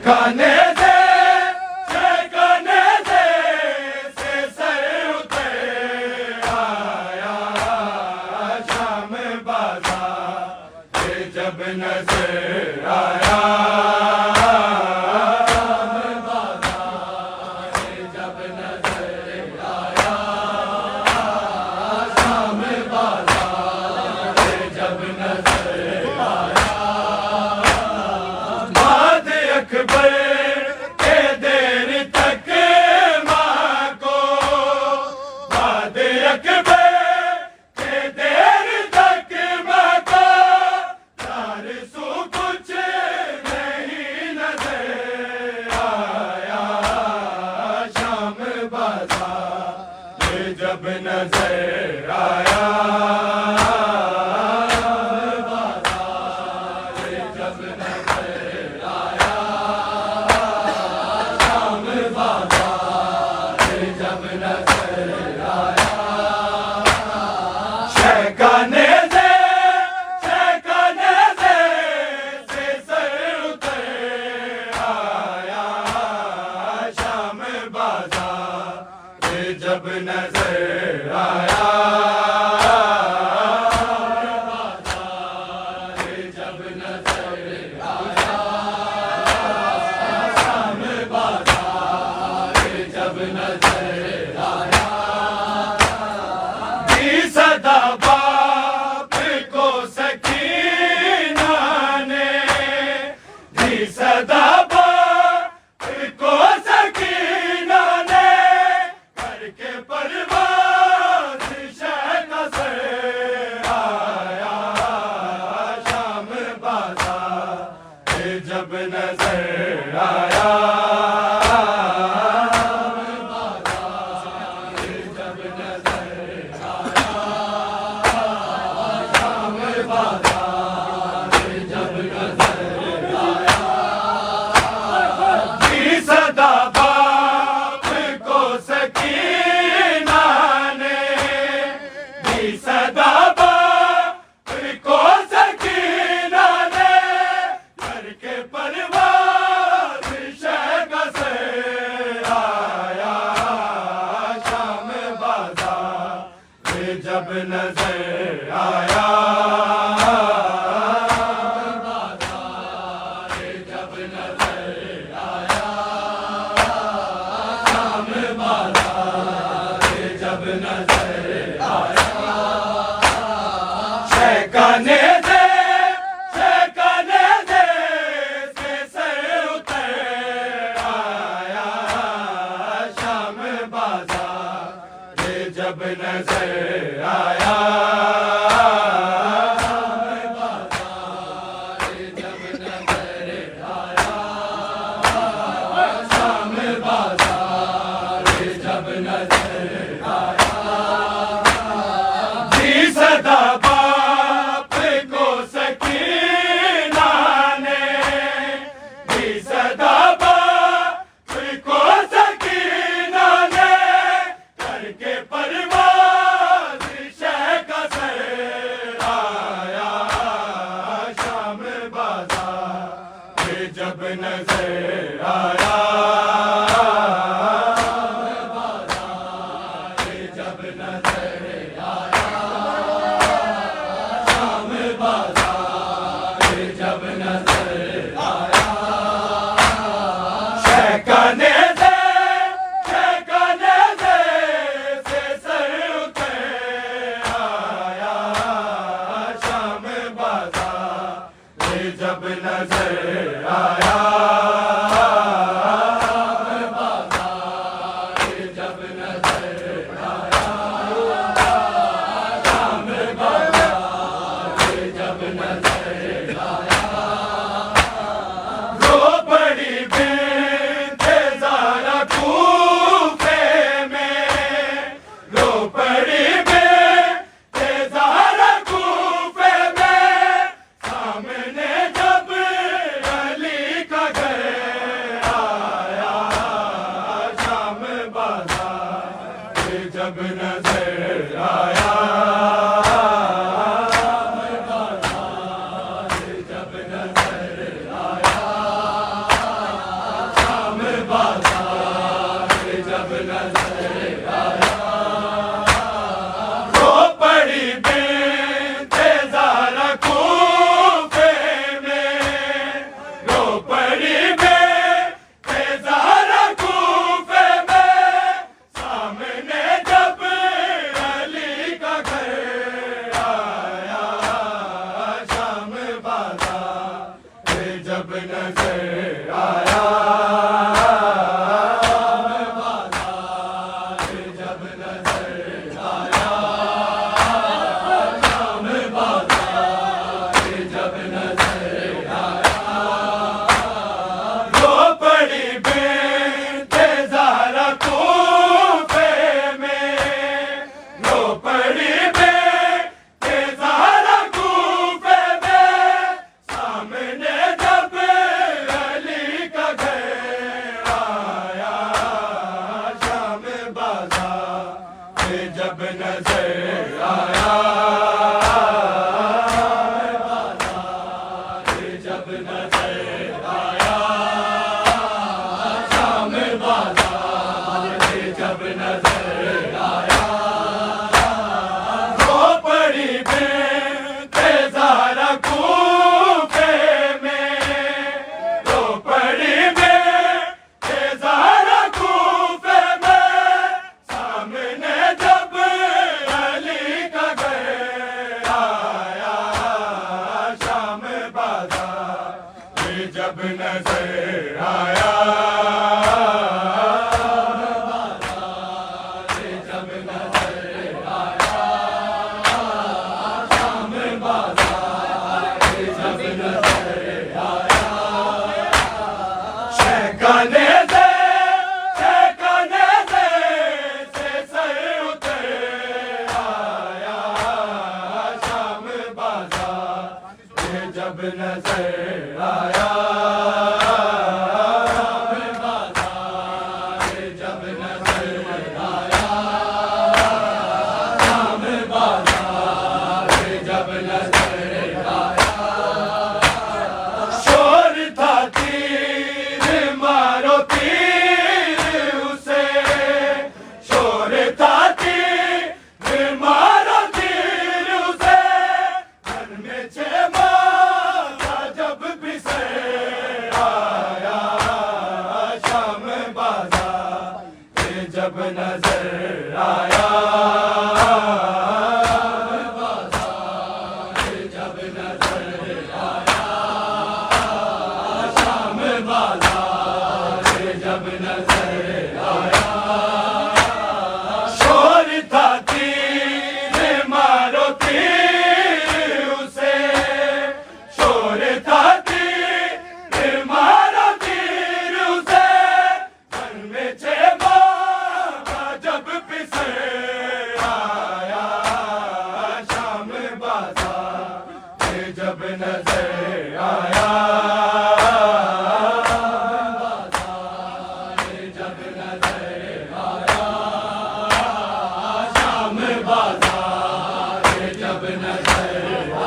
ठिकाने से सर उतर आया शाम बाजार जब नजर आया जब नजर आया शाम बाजार जब नजर आया बाद अकबर के देर तक माँ को बाद अकबर के देर तक माँ को चार सौ कुछ नहीं नजर आया शाम बाजार जब नजर आया जब नजर आया शाम बाजार जब नजर आया शहकाने से सर उतर आया शाम बाजार जब नजर आया जब नजर आया शाम बाजार जब नजर आया दी सदा बाप को सकीना ने दी सदा बाप को सकीना ने करके परवाज़ शहका से आया शाम बाजार जब नजर आया जब नजर आया शाम बाजार जब नजर आया दी सदा बाप को सकीना ने दी सदा बाप को सकीना ने करके परवाज़ शहका से आया शाम बाजार जब नजर आया जब नजर आया शाम बाजार जब नजर आया शहकाने से सर उतर आया शाम बाजार जब नजर आया जब नजर आया शाम बाजार जब नजर आया दी सदा बाप को सकीना ने दी सदा बाप को सकीना ने करके परवाज़ शहका से आया शाम बाजार जब नजर आया जब नजर आया शाम बाजार जब नजर आया शहकाने से सर उतर आया शाम बाजार जब नजर आया आया बाजार जब नजर आया शाम बाजार जब नजर आया रो पड़ी बेटे ज़हरा कूफे में रो पड़ी बेटे ज़हरा कूफे में सामने जब अली का घर आया शाम बाजार जब नजर आया जब नजर आया शाम बाजार जब नजर आया रो पड़ी बेटे ज़हरा कूफे में रो पड़ी बेटे ज़हरा कूफे में सामने जब अली का घर आया शाम बाजार जब नजर आया जब नजर आया शाम बाजार जब नजर आया शहकाने से सर उतर आया शाम बाजार जब नजर आया शाम बाजार जब नजर आया शाम बाजार जब नजर आया शोर था तीर मारो तीर उसे शोर था तीर मारो तीर उसे घर में छे माता जब भी से आया शाम बाजार जब नजर आया जब नजर आया शाम बाजार जब नजर आया शोर था तीर मारो तीर उसे शोर था तीर मारो तीर उसे घर में छे माता जब पिसे आया शाम बाजार जब नजर आया जब नजर आया शाम बाजार जब नजर